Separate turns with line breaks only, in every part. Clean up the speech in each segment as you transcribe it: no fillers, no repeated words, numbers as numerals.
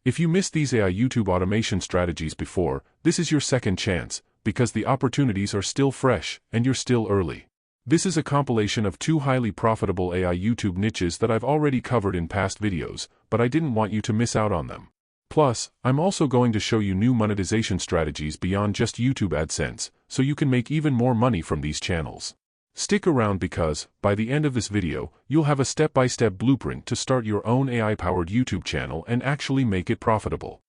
If you missed these AI YouTube automation strategies before, this is your second chance, because the opportunities are still fresh, and you're still early. This is a compilation of 2 highly profitable AI YouTube niches that I've already covered in past videos, but I didn't want you to miss out on them. Plus, I'm also going to show you new monetization strategies beyond just YouTube AdSense, so you can make even more money from these channels. Stick around because, by the end of this video, you'll have a step-by-step blueprint to start your own AI-powered YouTube channel and actually make it profitable.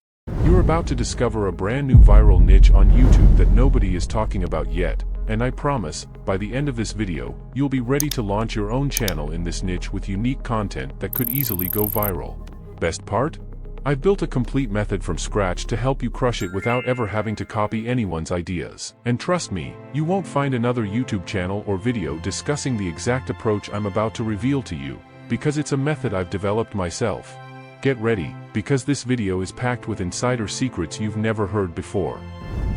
You're about to discover a brand new viral niche on YouTube that nobody is talking about yet, and I promise, by the end of this video, you'll be ready to launch your own channel in this niche with unique content that could easily go viral. Best part? I've built a complete method from scratch to help you crush it without ever having to copy anyone's ideas. And trust me, you won't find another YouTube channel or video discussing the exact approach I'm about to reveal to you, because it's a method I've developed myself. Get ready, because this video is packed with insider secrets you've never heard before.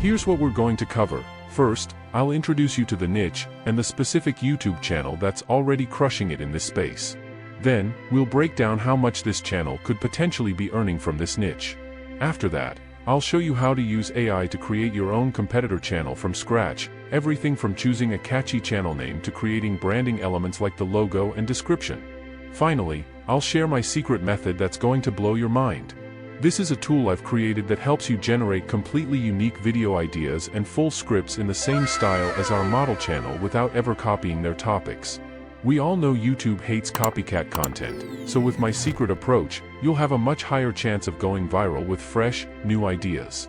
Here's what we're going to cover. First, I'll introduce you to the niche and the specific YouTube channel that's already crushing it in this space. Then, we'll break down how much this channel could potentially be earning from this niche. After that, I'll show you how to use AI to create your own competitor channel from scratch, everything from choosing a catchy channel name to creating branding elements like the logo and description. Finally, I'll share my secret method that's going to blow your mind. This is a tool I've created that helps you generate completely unique video ideas and full scripts in the same style as our model channel without ever copying their topics. We all know YouTube hates copycat content, so with my secret approach, you'll have a much higher chance of going viral with fresh, new ideas.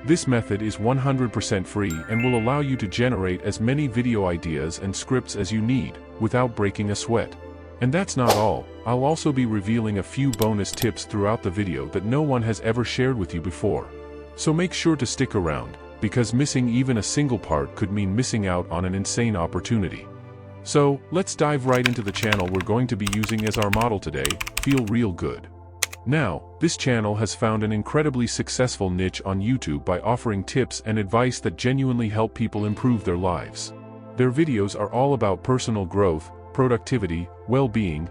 This method is 100% free and will allow you to generate as many video ideas and scripts as you need, without breaking a sweat. And that's not all, I'll also be revealing a few bonus tips throughout the video that no one has ever shared with you before. So make sure to stick around, because missing even a single part could mean missing out on an insane opportunity. So, let's dive right into the channel we're going to be using as our model today, Feel Real Good. Now, this channel has found an incredibly successful niche on YouTube by offering tips and advice that genuinely help people improve their lives. Their videos are all about personal growth, productivity, well-being,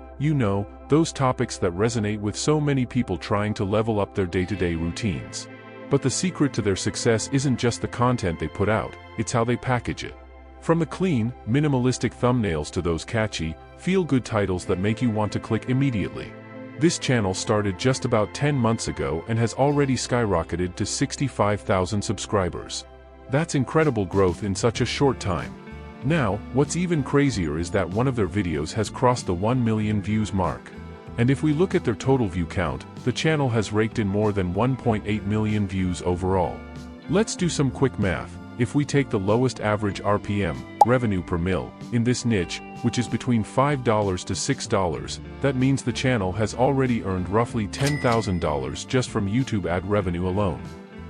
those topics that resonate with so many people trying to level up their day-to-day routines. But the secret to their success isn't just the content they put out, it's how they package it. From the clean, minimalistic thumbnails to those catchy, feel-good titles that make you want to click immediately. This channel started just about 10 months ago and has already skyrocketed to 65,000 subscribers. That's incredible growth in such a short time. Now, what's even crazier is that one of their videos has crossed the 1 million views mark. And if we look at their total view count, the channel has raked in more than 1.8 million views overall. Let's do some quick math. If we take the lowest average RPM, revenue per mil, in this niche, which is between $5 to $6, that means the channel has already earned roughly $10,000 just from YouTube ad revenue alone.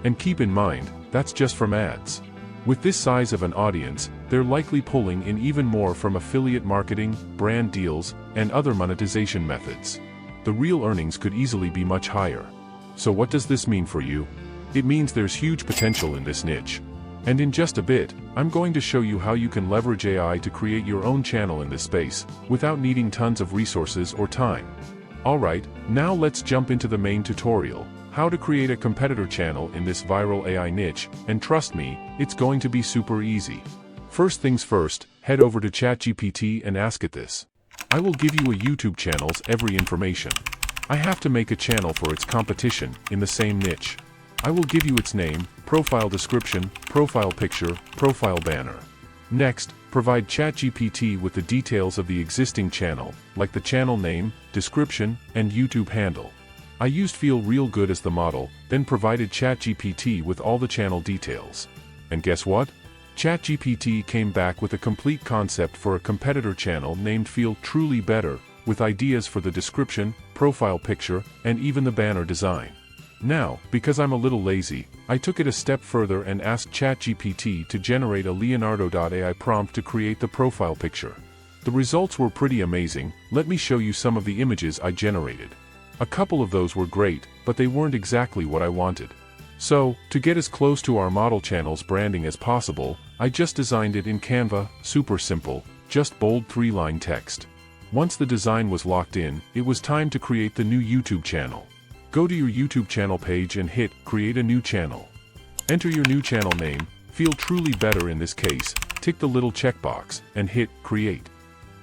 And keep in mind, that's just from ads. With this size of an audience, they're likely pulling in even more from affiliate marketing, brand deals, and other monetization methods. The real earnings could easily be much higher. So what does this mean for you? It means there's huge potential in this niche. And in just a bit, I'm going to show you how you can leverage AI to create your own channel in this space, without needing tons of resources or time. Alright, now let's jump into the main tutorial, how to create a competitor channel in this viral AI niche, and trust me, it's going to be super easy. First things first, head over to ChatGPT and ask it this. I will give you a YouTube channel's every information. I have to make a channel for its competition, in the same niche. I will give you its name, profile description, profile picture, profile banner. Next, provide ChatGPT with the details of the existing channel, like the channel name, description, and YouTube handle. I used Feel Real Good as the model, then provided ChatGPT with all the channel details. And guess what? ChatGPT came back with a complete concept for a competitor channel named Feel Truly Better, with ideas for the description, profile picture, and even the banner design. Now, because I'm a little lazy, I took it a step further and asked ChatGPT to generate a Leonardo.ai prompt to create the profile picture. The results were pretty amazing. Let me show you some of the images I generated. A couple of those were great, but they weren't exactly what I wanted. So, to get as close to our model channel's branding as possible, I just designed it in Canva, super simple, just bold 3-line text. Once the design was locked in, it was time to create the new YouTube channel. Go to your YouTube channel page and hit Create a New Channel. Enter your new channel name, Feel Truly Better in this case, tick the little checkbox, and hit Create.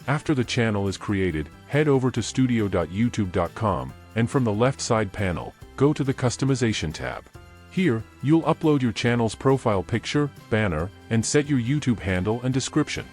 After the channel is created, head over to studio.youtube.com, and from the left side panel, go to the Customization tab. Here, you'll upload your channel's profile picture, banner, and set your YouTube handle and description.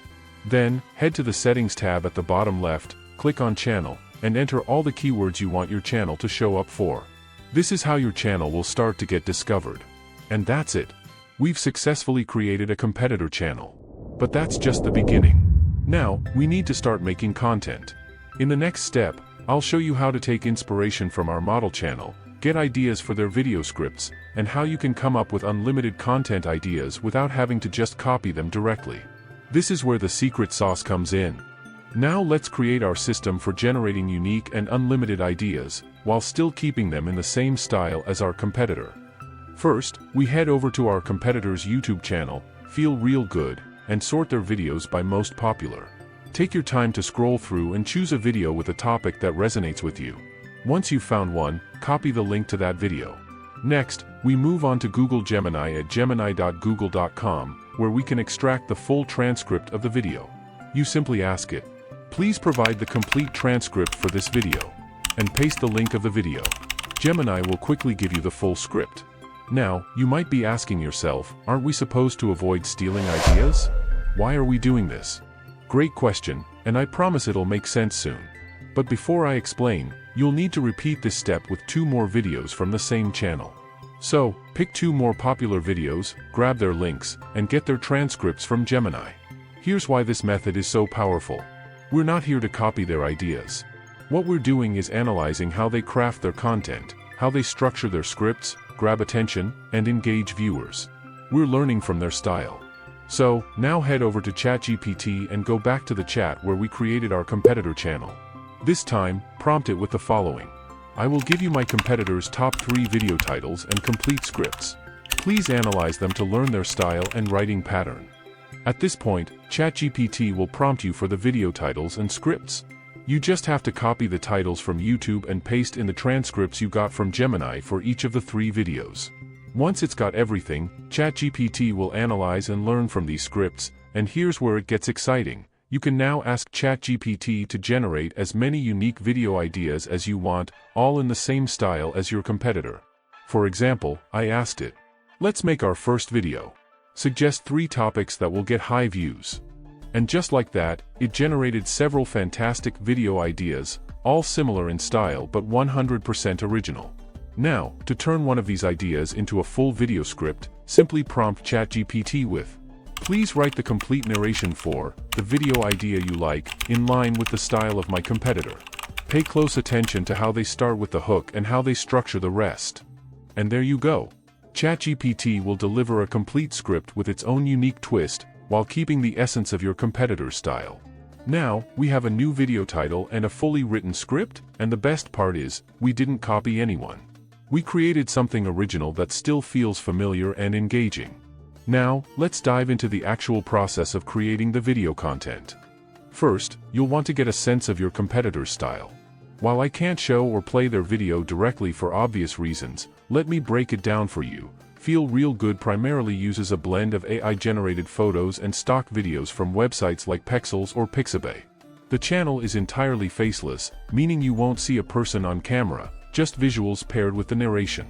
Then, head to the Settings tab at the bottom left, click on Channel, and enter all the keywords you want your channel to show up for. This is how your channel will start to get discovered. And that's it. We've successfully created a competitor channel. But that's just the beginning. Now, we need to start making content. In the next step, I'll show you how to take inspiration from our model channel, get ideas for their video scripts, and how you can come up with unlimited content ideas without having to just copy them directly. This is where the secret sauce comes in. Now let's create our system for generating unique and unlimited ideas, while still keeping them in the same style as our competitor. First, we head over to our competitor's YouTube channel, Feel Real Good, and sort their videos by most popular. Take your time to scroll through and choose a video with a topic that resonates with you. Once you've found one, copy the link to that video. Next, we move on to Google Gemini at gemini.google.com, where we can extract the full transcript of the video. You simply ask it, "Please provide the complete transcript for this video," and paste the link of the video. Gemini will quickly give you the full script. Now, you might be asking yourself, aren't we supposed to avoid stealing ideas? Why are we doing this? Great question, and I promise it'll make sense soon. But before I explain, you'll need to repeat this step with 2 more videos from the same channel. So, pick 2 more popular videos, grab their links, and get their transcripts from Gemini. Here's why this method is so powerful. We're not here to copy their ideas. What we're doing is analyzing how they craft their content, how they structure their scripts, grab attention, and engage viewers. We're learning from their style. So, now head over to ChatGPT and go back to the chat where we created our competitor channel. This time, prompt it with the following. I will give you my competitor's top 3 video titles and complete scripts. Please analyze them to learn their style and writing pattern. At this point, ChatGPT will prompt you for the video titles and scripts. You just have to copy the titles from YouTube and paste in the transcripts you got from Gemini for each of the 3 videos. Once it's got everything, ChatGPT will analyze and learn from these scripts, and here's where it gets exciting. You can now ask ChatGPT to generate as many unique video ideas as you want, all in the same style as your competitor. For example, I asked it, "Let's make our first video. Suggest 3 topics that will get high views." And just like that, it generated several fantastic video ideas, all similar in style but 100% original. Now, to turn one of these ideas into a full video script, simply prompt ChatGPT with, "Please write the complete narration for the video idea you like, in line with the style of my competitor. Pay close attention to how they start with the hook and how they structure the rest." And there you go. ChatGPT will deliver a complete script with its own unique twist, while keeping the essence of your competitor's style. Now, we have a new video title and a fully written script, and the best part is, we didn't copy anyone. We created something original that still feels familiar and engaging. Now, let's dive into the actual process of creating the video content. First, you'll want to get a sense of your competitor's style. While I can't show or play their video directly for obvious reasons, let me break it down for you. Feel Real Good primarily uses a blend of AI-generated photos and stock videos from websites like Pexels or Pixabay. The channel is entirely faceless, meaning you won't see a person on camera, just visuals paired with the narration.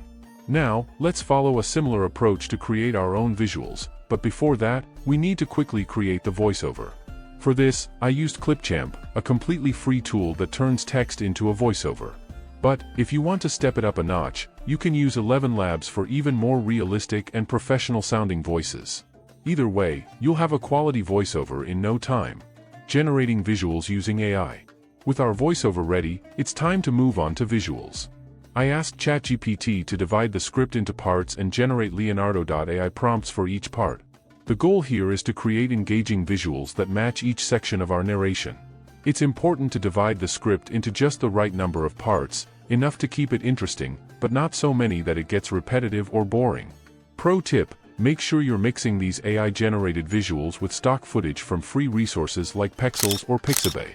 Now, let's follow a similar approach to create our own visuals, but before that, we need to quickly create the voiceover. For this, I used Clipchamp, a completely free tool that turns text into a voiceover. But, if you want to step it up a notch, you can use 11 Labs for even more realistic and professional-sounding voices. Either way, you'll have a quality voiceover in no time. Generating visuals using AI. With our voiceover ready, it's time to move on to visuals. I asked ChatGPT to divide the script into parts and generate Leonardo.ai prompts for each part. The goal here is to create engaging visuals that match each section of our narration. It's important to divide the script into just the right number of parts, enough to keep it interesting, but not so many that it gets repetitive or boring. Pro tip, make sure you're mixing these AI-generated visuals with stock footage from free resources like Pexels or Pixabay.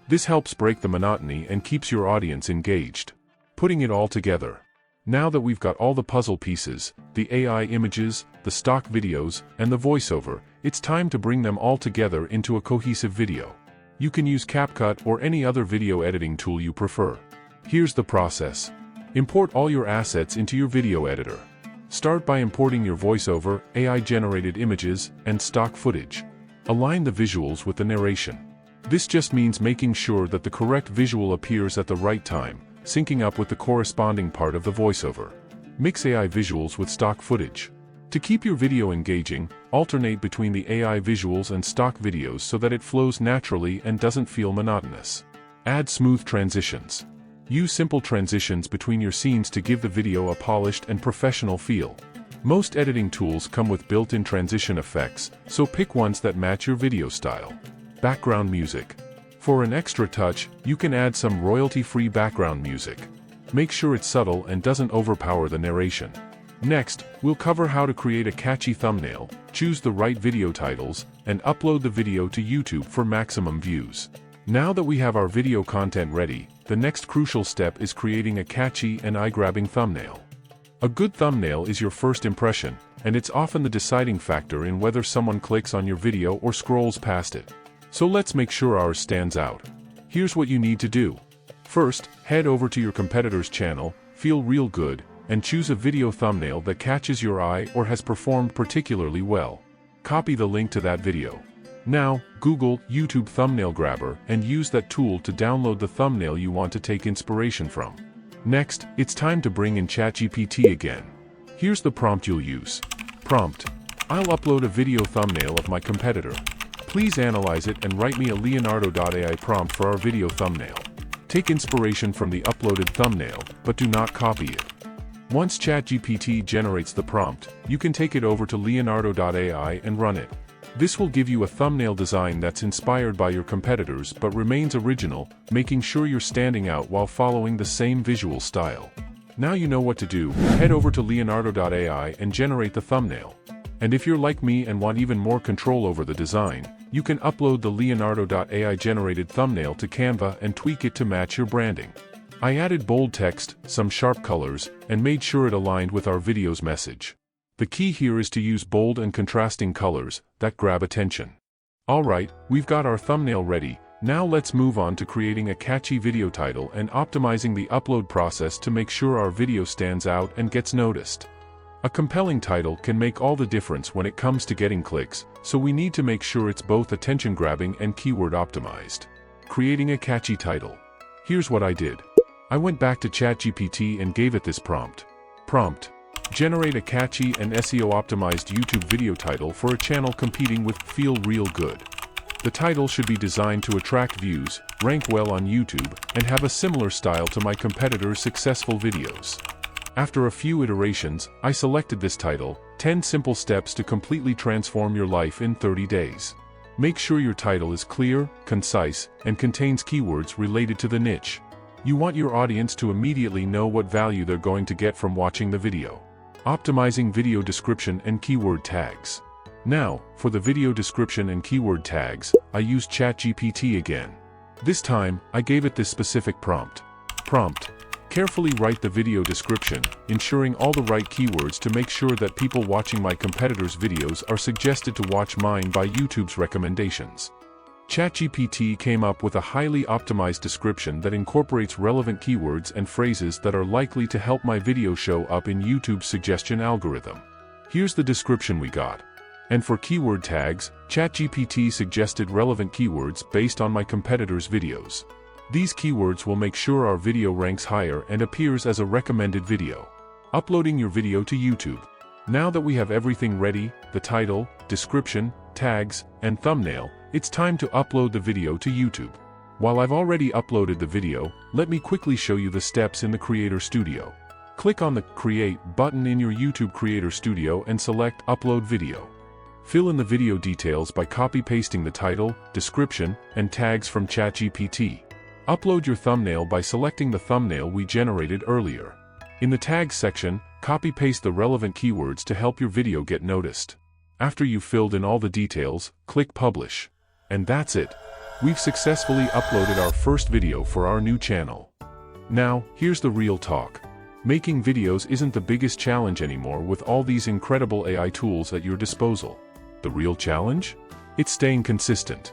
This helps break the monotony and keeps your audience engaged. Putting it all together. Now that we've got all the puzzle pieces, the AI images, the stock videos, and the voiceover, it's time to bring them all together into a cohesive video. You can use CapCut or any other video editing tool you prefer. Here's the process. Import all your assets into your video editor. Start by importing your voiceover, AI-generated images, and stock footage. Align the visuals with the narration. This just means making sure that the correct visual appears at the right time, syncing up with the corresponding part of the voiceover. Mix AI visuals with stock footage. To keep your video engaging, alternate between the AI visuals and stock videos so that it flows naturally and doesn't feel monotonous. Add smooth transitions. Use simple transitions between your scenes to give the video a polished and professional feel. Most editing tools come with built-in transition effects, so pick ones that match your video style. Background music. For an extra touch, you can add some royalty-free background music. Make sure it's subtle and doesn't overpower the narration. Next, we'll cover how to create a catchy thumbnail, choose the right video titles, and upload the video to YouTube for maximum views. Now that we have our video content ready, the next crucial step is creating a catchy and eye-grabbing thumbnail. A good thumbnail is your first impression, and it's often the deciding factor in whether someone clicks on your video or scrolls past it. So let's make sure ours stands out. Here's what you need to do. First, head over to your competitor's channel, Feel Real Good, and choose a video thumbnail that catches your eye or has performed particularly well. Copy the link to that video. Now, Google YouTube Thumbnail Grabber and use that tool to download the thumbnail you want to take inspiration from. Next, it's time to bring in ChatGPT again. Here's the prompt you'll use. Prompt: I'll upload a video thumbnail of my competitor. Please analyze it and write me a Leonardo.ai prompt for our video thumbnail. Take inspiration from the uploaded thumbnail, but do not copy it. Once ChatGPT generates the prompt, you can take it over to Leonardo.ai and run it. This will give you a thumbnail design that's inspired by your competitors but remains original, making sure you're standing out while following the same visual style. Now you know what to do. Head over to Leonardo.ai and generate the thumbnail. And if you're like me and want even more control over the design, you can upload the Leonardo.ai generated thumbnail to Canva and tweak it to match your branding. I added bold text, some sharp colors, and made sure it aligned with our video's message. The key here is to use bold and contrasting colors that grab attention. Alright, we've got our thumbnail ready. Now let's move on to creating a catchy video title and optimizing the upload process to make sure our video stands out and gets noticed. A compelling title can make all the difference when it comes to getting clicks, so we need to make sure it's both attention-grabbing and keyword optimized. Creating a catchy title. Here's what I did. I went back to ChatGPT and gave it this prompt. Prompt: generate a catchy and SEO-optimized YouTube video title for a channel competing with Feel Real Good. The title should be designed to attract views, rank well on YouTube, and have a similar style to my competitors' successful videos. After a few iterations, I selected this title, 10 Simple Steps to Completely Transform Your Life in 30 Days. Make sure your title is clear, concise, and contains keywords related to the niche. You want your audience to immediately know what value they're going to get from watching the video. Optimizing video description and keyword tags. Now, for the video description and keyword tags, I used ChatGPT again. This time, I gave it this specific prompt. Prompt: carefully write the video description, ensuring all the right keywords to make sure that people watching my competitors' videos are suggested to watch mine by YouTube's recommendations. ChatGPT came up with a highly optimized description that incorporates relevant keywords and phrases that are likely to help my video show up in YouTube's suggestion algorithm. Here's the description we got. And for keyword tags, ChatGPT suggested relevant keywords based on my competitors' videos. These keywords will make sure our video ranks higher and appears as a recommended video. Uploading your video to YouTube. Now that we have everything ready, the title, description, tags, and thumbnail, it's time to upload the video to YouTube. While I've already uploaded the video, let me quickly show you the steps in the Creator Studio. Click on the Create button in your YouTube Creator Studio and select Upload Video. Fill in the video details by copy-pasting the title, description, and tags from ChatGPT. Upload your thumbnail by selecting the thumbnail we generated earlier. In the Tags section, copy-paste the relevant keywords to help your video get noticed. After you've filled in all the details, click Publish. And that's it. We've successfully uploaded our first video for our new channel. Now, here's the real talk. Making videos isn't the biggest challenge anymore with all these incredible AI tools at your disposal. The real challenge? It's staying consistent.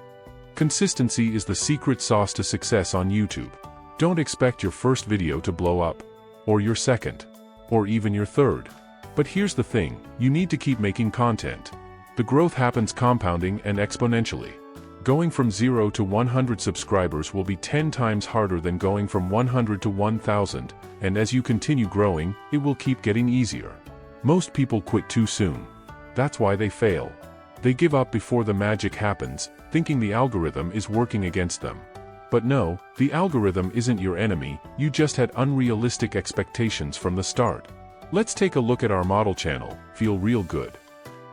Consistency is the secret sauce to success on YouTube. Don't expect your first video to blow up, or your second, or even your third. But here's the thing, you need to keep making content. The growth happens compounding and exponentially. Going from 0 to 100 subscribers will be 10 times harder than going from 100 to 1000, and as you continue growing, it will keep getting easier. Most people quit too soon. That's why they fail. They give up before the magic happens, thinking the algorithm is working against them. But no, the algorithm isn't your enemy, you just had unrealistic expectations from the start. Let's take a look at our model channel, Feel Real Good.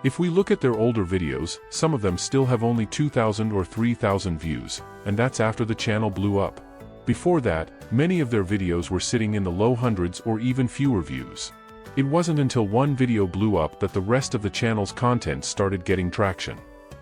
If we look at their older videos, some of them still have only 2,000 or 3,000 views, and that's after the channel blew up. Before that, many of their videos were sitting in the low hundreds or even fewer views. It wasn't until one video blew up that the rest of the channel's content started getting traction.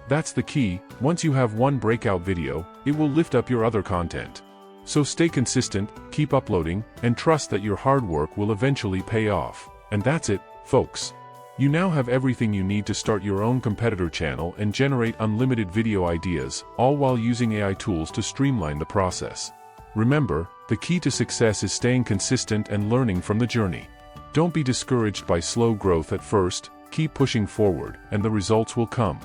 That's the key, once you have one breakout video, it will lift up your other content. So stay consistent, keep uploading, and trust that your hard work will eventually pay off. And that's it, folks. You now have everything you need to start your own competitor channel and generate unlimited video ideas, all while using AI tools to streamline the process. Remember, the key to success is staying consistent and learning from the journey. Don't be discouraged by slow growth at first, keep pushing forward, and the results will come.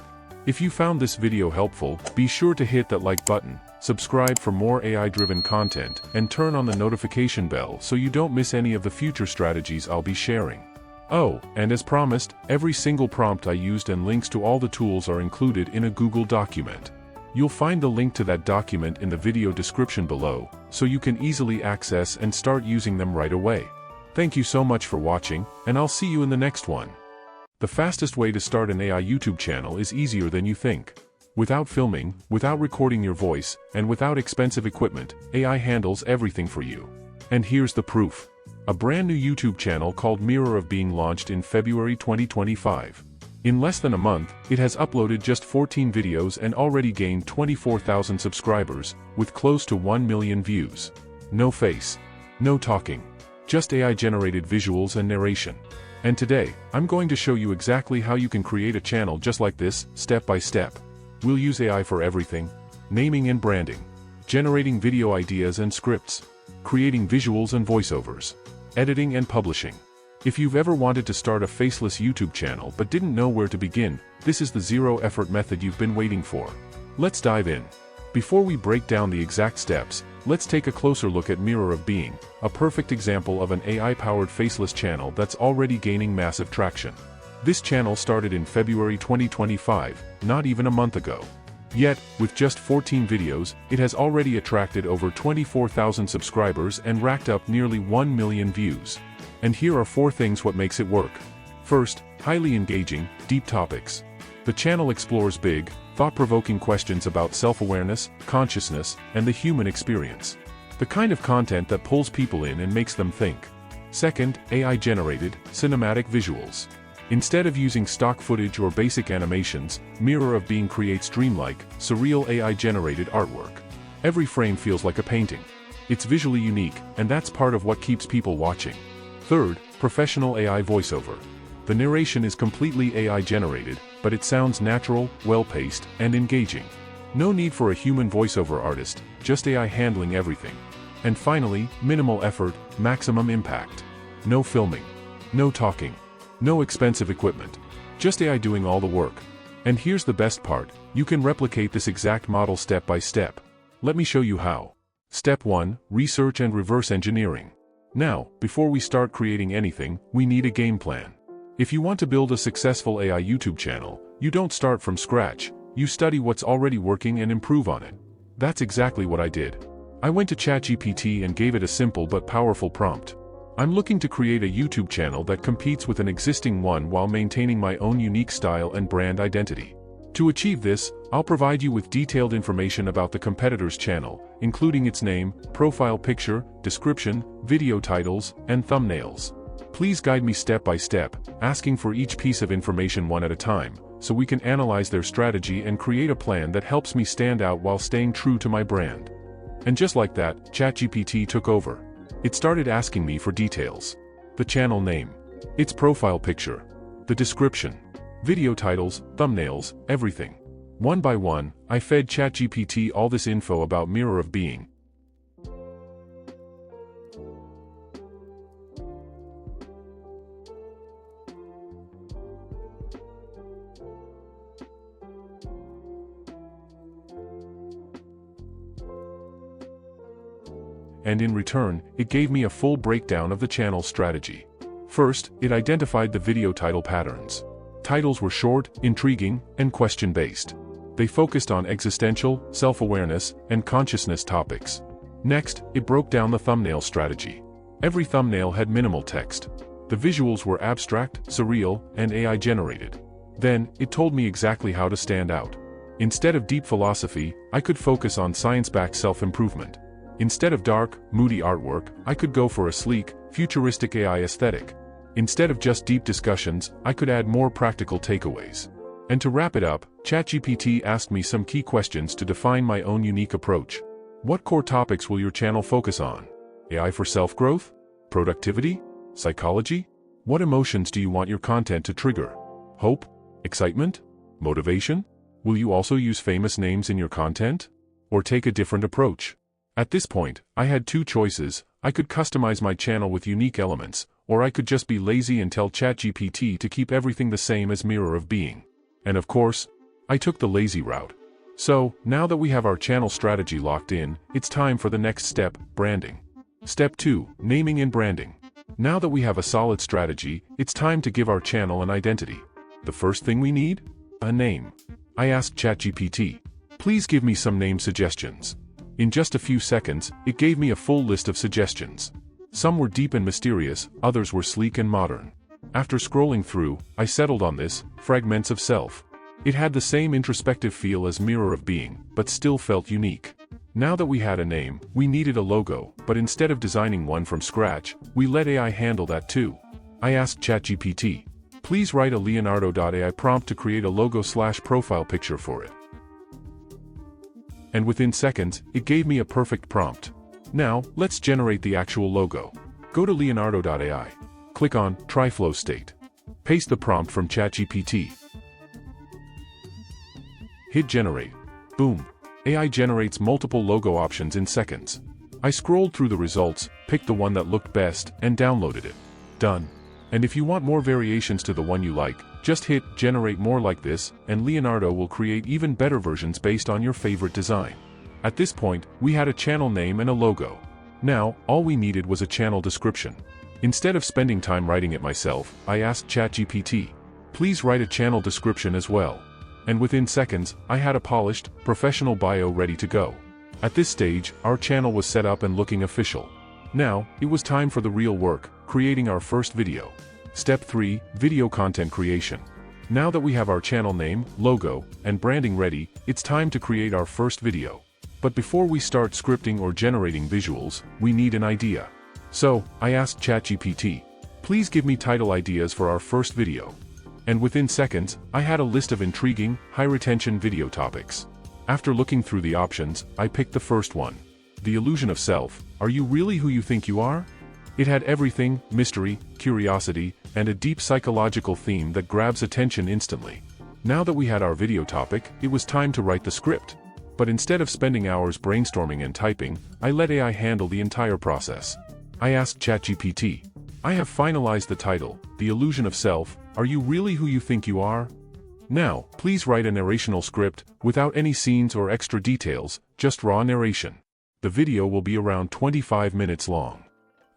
If you found this video helpful, be sure to hit that like button, subscribe for more AI-driven content, and turn on the notification bell so you don't miss any of the future strategies I'll be sharing. Oh, and as promised, every single prompt I used and links to all the tools are included in a Google document. You'll find the link to that document in the video description below, so you can easily access and start using them right away. Thank you so much for watching, and I'll see you in the next one. The fastest way to start an AI YouTube channel is easier than you think. Without filming, without recording your voice, and without expensive equipment, AI handles everything for you. And here's the proof. A brand new YouTube channel called Mirror of Being launched in February 2025. In less than a month, it has uploaded just 14 videos and already gained 24,000 subscribers, with close to 1 million views. No face. No talking. Just AI-generated visuals and narration. And today, I'm going to show you exactly how you can create a channel just like this, step by step. We'll use AI for everything. Naming and branding. Generating video ideas and scripts. Creating visuals and voiceovers. Editing and publishing. If you've ever wanted to start a faceless YouTube channel but didn't know where to begin, this is the zero-effort method you've been waiting for. Let's dive in. Before we break down the exact steps, let's take a closer look at Mirror of Being, a perfect example of an AI-powered faceless channel that's already gaining massive traction. This channel started in February 2025, not even a month ago. Yet, with just 14 videos, it has already attracted over 24,000 subscribers and racked up nearly 1 million views. And here are 4 things what makes it work. First, highly engaging, deep topics. The channel explores big, thought-provoking questions about self-awareness, consciousness, and the human experience. The kind of content that pulls people in and makes them think. Second, AI-generated, cinematic visuals. Instead of using stock footage or basic animations, Mirror of Being creates dreamlike, surreal AI-generated artwork. Every frame feels like a painting. It's visually unique, and that's part of what keeps people watching. Third, professional AI voiceover. The narration is completely AI-generated, but it sounds natural, well-paced, and engaging. No need for a human voiceover artist, just AI handling everything. And finally, minimal effort, maximum impact. No filming. No talking. No expensive equipment. Just AI doing all the work. And here's the best part, you can replicate this exact model step by step. Let me show you how. Step 1, research and reverse engineering. Now, before we start creating anything, we need a game plan. If you want to build a successful AI YouTube channel, you don't start from scratch, you study what's already working and improve on it. That's exactly what I did. I went to ChatGPT and gave it a simple but powerful prompt. I'm looking to create a YouTube channel that competes with an existing one while maintaining my own unique style and brand identity. To achieve this, I'll provide you with detailed information about the competitor's channel, including its name, profile picture, description, video titles, and thumbnails. Please guide me step by step, asking for each piece of information one at a time, so we can analyze their strategy and create a plan that helps me stand out while staying true to my brand. And just like that, ChatGPT took over. It started asking me for details. the channel name, its profile picture, the description, video titles, thumbnails, everything. One by one, I fed ChatGPT all this info about Mirror of Being. And in return, it gave me a full breakdown of the channel's strategy. First, it identified the video title patterns. Titles were short, intriguing, and question-based. They focused on existential, self-awareness, and consciousness topics. Next, it broke down the thumbnail strategy. Every thumbnail had minimal text. The visuals were abstract, surreal, and AI-generated. Then, it told me exactly how to stand out. Instead of deep philosophy, I could focus on science-backed self-improvement. Instead of dark, moody artwork, I could go for a sleek, futuristic AI aesthetic. Instead of just deep discussions, I could add more practical takeaways. And to wrap it up, ChatGPT asked me some key questions to define my own unique approach. What core topics will your channel focus on? AI for self-growth? Productivity? Psychology? What emotions do you want your content to trigger? Hope? Excitement? Motivation? Will you also use famous names in your content? Or take a different approach? At this point, I had two choices. I could customize my channel with unique elements, or I could just be lazy and tell ChatGPT to keep everything the same as Mirror of Being. And of course, I took the lazy route. So, now that we have our channel strategy locked in, it's time for the next step, branding. Step 2, naming and branding. Now that we have a solid strategy, it's time to give our channel an identity. The first thing we need? A name. I asked ChatGPT, please give me some name suggestions. In just a few seconds, it gave me a full list of suggestions. Some were deep and mysterious, others were sleek and modern. After scrolling through, I settled on this, Fragments of Self. It had the same introspective feel as Mirror of Being, but still felt unique. Now that we had a name, we needed a logo, but instead of designing one from scratch, we let AI handle that too. I asked ChatGPT, please write a Leonardo.ai prompt to create a logo/profile picture for it. And within seconds, it gave me a perfect prompt. Now, let's generate the actual logo. Go to Leonardo.ai. Click on Try Flow State. Paste the prompt from ChatGPT. Hit Generate. Boom. AI generates multiple logo options in seconds. I scrolled through the results, picked the one that looked best, and downloaded it. Done. And if you want more variations to the one you like, just hit Generate More like this, and Leonardo will create even better versions based on your favorite design. At this point, we had a channel name and a logo. Now, all we needed was a channel description. Instead of spending time writing it myself, I asked ChatGPT, please write a channel description as well. And within seconds, I had a polished, professional bio ready to go. At this stage, our channel was set up and looking official. Now, it was time for the real work, creating our first video. Step 3, Video Content Creation. Now that we have our channel name, logo, and branding ready, it's time to create our first video. But before we start scripting or generating visuals, we need an idea. So, I asked ChatGPT, please give me title ideas for our first video. And within seconds, I had a list of intriguing, high-retention video topics. After looking through the options, I picked the first one. The Illusion of Self. Are you really who you think you are? It had everything, mystery, curiosity, and a deep psychological theme that grabs attention instantly. Now that we had our video topic, it was time to write the script. But instead of spending hours brainstorming and typing, I let AI handle the entire process. I asked ChatGPT, I have finalized the title, The Illusion of Self. Are you really who you think you are? Now, please write a narrational script, without any scenes or extra details, just raw narration. The video will be around 25 minutes long.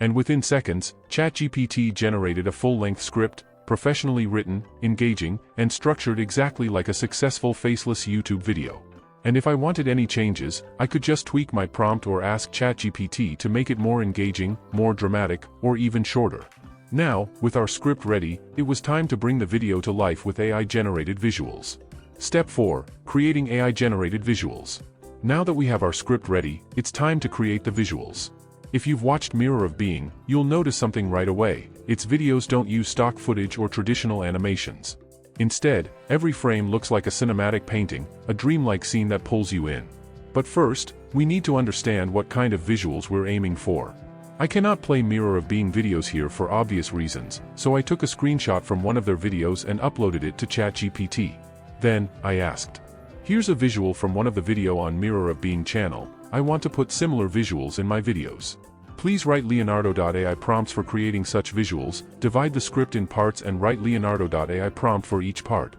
And within seconds, ChatGPT generated a full-length script, professionally written, engaging, and structured exactly like a successful faceless YouTube video. And if I wanted any changes, I could just tweak my prompt or ask ChatGPT to make it more engaging, more dramatic, or even shorter. Now, with our script ready, it was time to bring the video to life with AI-generated visuals. Step 4, Creating AI-generated visuals. Now that we have our script ready, it's time to create the visuals. If you've watched Mirror of Being, you'll notice something right away. Its videos don't use stock footage or traditional animations. Instead, every frame looks like a cinematic painting, a dreamlike scene that pulls you in. But first, we need to understand what kind of visuals we're aiming for. I cannot play Mirror of Being videos here for obvious reasons, so I took a screenshot from one of their videos and uploaded it to ChatGPT. Then, I asked, here's a visual from one of the video on Mirror of Being channel. I want to put similar visuals in my videos. Please write Leonardo.ai prompts for creating such visuals, divide the script in parts and write Leonardo.ai prompt for each part.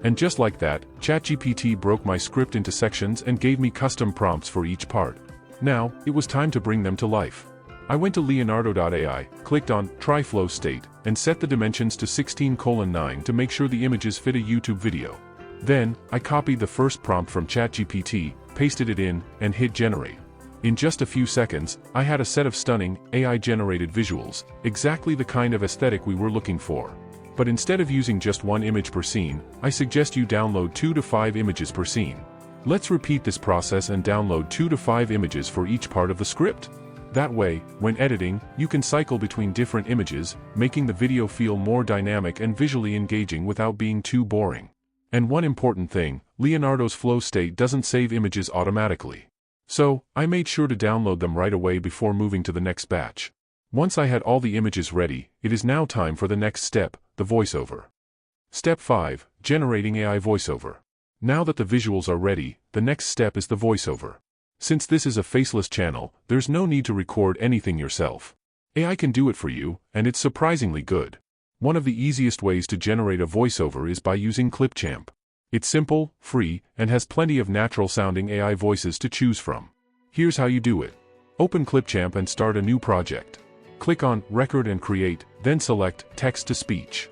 And just like that, ChatGPT broke my script into sections and gave me custom prompts for each part. Now, it was time to bring them to life. I went to Leonardo.ai, clicked on Try Flow State, and set the dimensions to 16:9 to make sure the images fit a YouTube video. Then, I copied the first prompt from ChatGPT, pasted it in, and hit Generate. In just a few seconds, I had a set of stunning, AI-generated visuals, exactly the kind of aesthetic we were looking for. But instead of using just one image per scene, I suggest you download 2 to 5 images per scene. Let's repeat this process and download 2 to 5 images for each part of the script. That way, when editing, you can cycle between different images, making the video feel more dynamic and visually engaging without being too boring. And one important thing, Leonardo's flow state doesn't save images automatically. So, I made sure to download them right away before moving to the next batch. Once I had all the images ready, it is now time for the next step, the voiceover. Step 5, Generating AI Voiceover. Now that the visuals are ready, the next step is the voiceover. Since this is a faceless channel, there's no need to record anything yourself. AI can do it for you, and it's surprisingly good. One of the easiest ways to generate a voiceover is by using Clipchamp. It's simple, free, and has plenty of natural-sounding AI voices to choose from. Here's how you do it. Open Clipchamp and start a new project. Click on Record and Create, then select Text-to-Speech.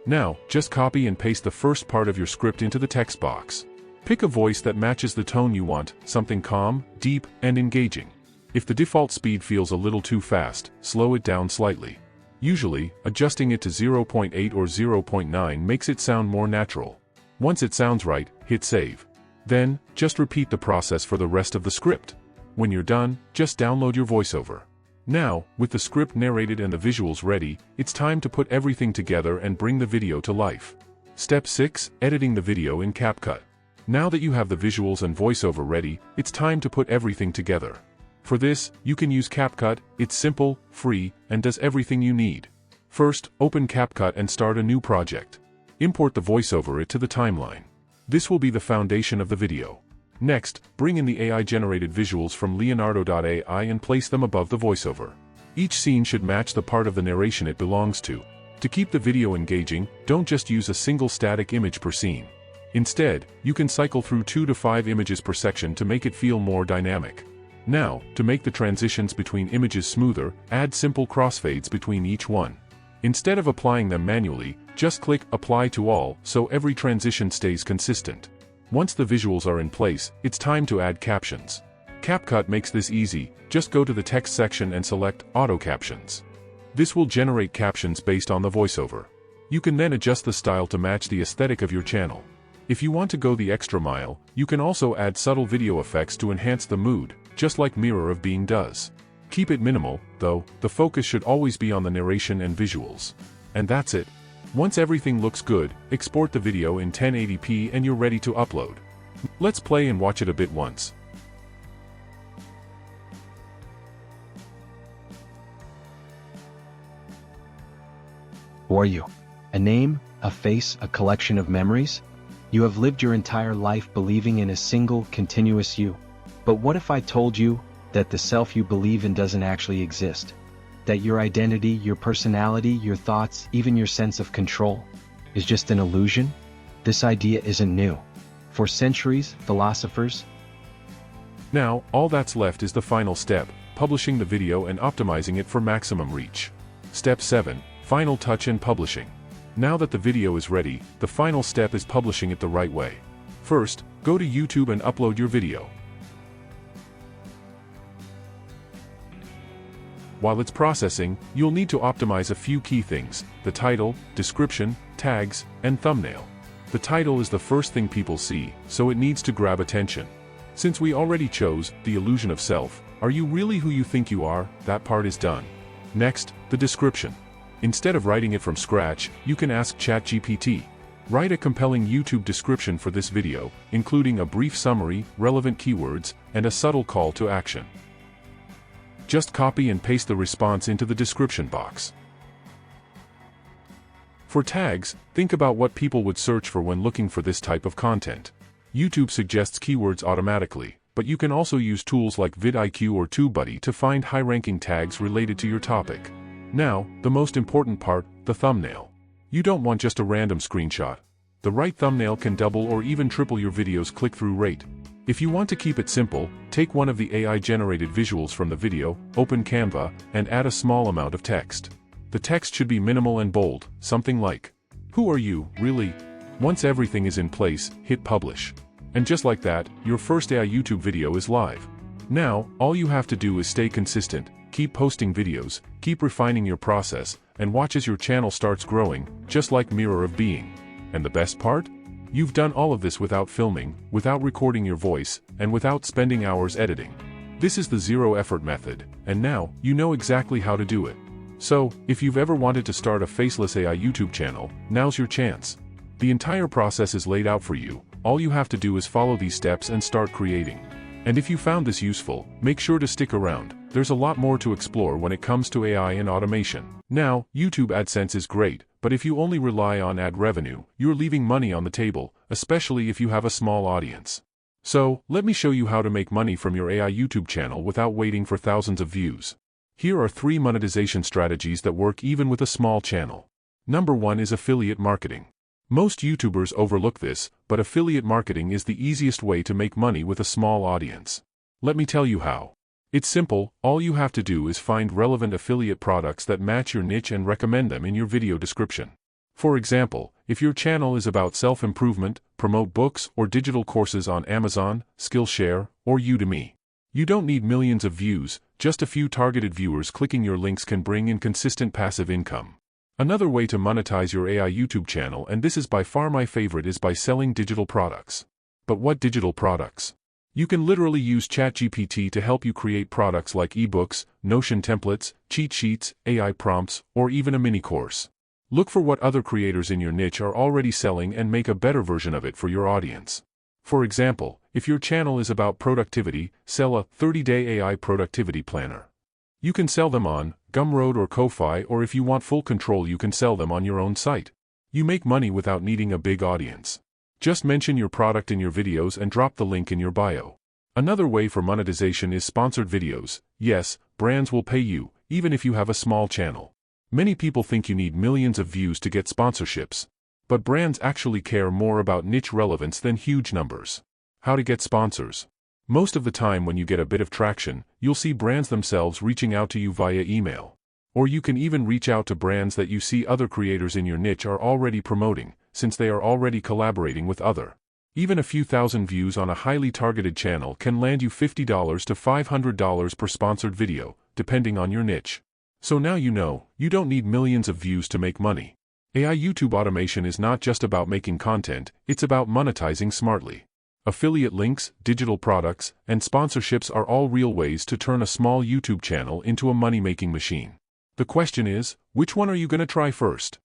Now, just copy and paste the first part of your script into the text box. Pick a voice that matches the tone you want, something calm, deep, and engaging. If the default speed feels a little too fast, slow it down slightly. Usually, adjusting it to 0.8 or 0.9 makes it sound more natural. Once it sounds right, hit Save. Then, just repeat the process for the rest of the script. When you're done, just download your voiceover. Now, with the script narrated and the visuals ready, it's time to put everything together and bring the video to life. Step 6, Editing the video in CapCut. Now that you have the visuals and voiceover ready, it's time to put everything together. For this, you can use CapCut. It's simple, free, and does everything you need. First, open CapCut and start a new project. Import the voiceover to the timeline. This will be the foundation of the video. Next, bring in the AI-generated visuals from Leonardo.ai and place them above the voiceover. Each scene should match the part of the narration it belongs to. To keep the video engaging, don't just use a single static image per scene. Instead, you can cycle through 2 to 5 images per section to make it feel more dynamic. Now, to make the transitions between images smoother, add simple crossfades between each one. Instead of applying them manually, just click Apply to All so every transition stays consistent. Once the visuals are in place, it's time to add captions. CapCut makes this easy. Just go to the text section and select Auto Captions. This will generate captions based on the voiceover. You can then adjust the style to match the aesthetic of your channel. If you want to go the extra mile, you can also add subtle video effects to enhance the mood, just like Mirror of Being does. Keep it minimal, though, the focus should always be on the narration and visuals. And that's it. Once everything looks good, export the video in 1080p and you're ready to upload. Let's play and watch it a bit once.
Who are you? A name, a face, a collection of memories? You have lived your entire life believing in a single, continuous you. But what if I told you that the self you believe in doesn't actually exist? That your identity, your personality, your thoughts, even your sense of control, is just an illusion? This idea isn't new. For centuries, philosophers.
Now, all that's left is the final step, publishing the video and optimizing it for maximum reach. Step 7, Final Touch and Publishing. Now that the video is ready, the final step is publishing it the right way. First, go to YouTube and upload your video. While it's processing, you'll need to optimize a few key things: the title, description, tags, and thumbnail. The title is the first thing people see, so it needs to grab attention. Since we already chose The Illusion of Self, Are You Really Who You Think You Are? That part is done. Next, the description. Instead of writing it from scratch, you can ask ChatGPT. Write a compelling YouTube description for this video, including a brief summary, relevant keywords, and a subtle call to action. Just copy and paste the response into the description box. For tags, think about what people would search for when looking for this type of content. YouTube suggests keywords automatically, but you can also use tools like vidIQ or TubeBuddy to find high-ranking tags related to your topic. Now, the most important part, the thumbnail. You don't want just a random screenshot. The right thumbnail can double or even triple your video's click-through rate. If you want to keep it simple, take one of the AI-generated visuals from the video, open Canva, and add a small amount of text. The text should be minimal and bold, something like, "Who are you, really?" Once everything is in place, hit publish. And just like that, your first AI YouTube video is live. Now, all you have to do is stay consistent, keep posting videos, keep refining your process, and watch as your channel starts growing, just like Mirror of Being. And the best part? You've done all of this without filming, without recording your voice, and without spending hours editing. This is the zero-effort method, and now, you know exactly how to do it. So, if you've ever wanted to start a Faceless AI YouTube channel, now's your chance. The entire process is laid out for you, all you have to do is follow these steps and start creating. And if you found this useful, make sure to stick around, there's a lot more to explore when it comes to AI and automation. Now, YouTube AdSense is great, but if you only rely on ad revenue, you're leaving money on the table, especially if you have a small audience. So, let me show you how to make money from your AI YouTube channel without waiting for thousands of views. Here are 3 monetization strategies that work even with a small channel. Number 1 is affiliate marketing. Most YouTubers overlook this, but affiliate marketing is the easiest way to make money with a small audience. Let me tell you how. It's simple, all you have to do is find relevant affiliate products that match your niche and recommend them in your video description. For example, if your channel is about self-improvement, promote books or digital courses on Amazon, Skillshare, or Udemy. You don't need millions of views, just a few targeted viewers clicking your links can bring in consistent passive income. Another way to monetize your AI YouTube channel, and this is by far my favorite, is by selling digital products. But what digital products? You can literally use ChatGPT to help you create products like ebooks, Notion templates, cheat sheets, AI prompts, or even a mini course. Look for what other creators in your niche are already selling and make a better version of it for your audience. For example, if your channel is about productivity, sell a 30-day AI productivity planner. You can sell them on Gumroad or Ko-Fi, or if you want full control, you can sell them on your own site. You make money without needing a big audience. Just mention your product in your videos and drop the link in your bio. Another way for monetization is sponsored videos. Yes, brands will pay you, even if you have a small channel. Many people think you need millions of views to get sponsorships. But brands actually care more about niche relevance than huge numbers. How to get sponsors? Most of the time when you get a bit of traction, you'll see brands themselves reaching out to you via email. Or you can even reach out to brands that you see other creators in your niche are already promoting, since they are already collaborating with other. Even a few thousand views on a highly targeted channel can land you $50 to $500 per sponsored video, depending on your niche. So now you know, you don't need millions of views to make money. AI YouTube automation is not just about making content, it's about monetizing smartly. Affiliate links, digital products, and sponsorships are all real ways to turn a small YouTube channel into a money-making machine. The question is, which one are you going to try first?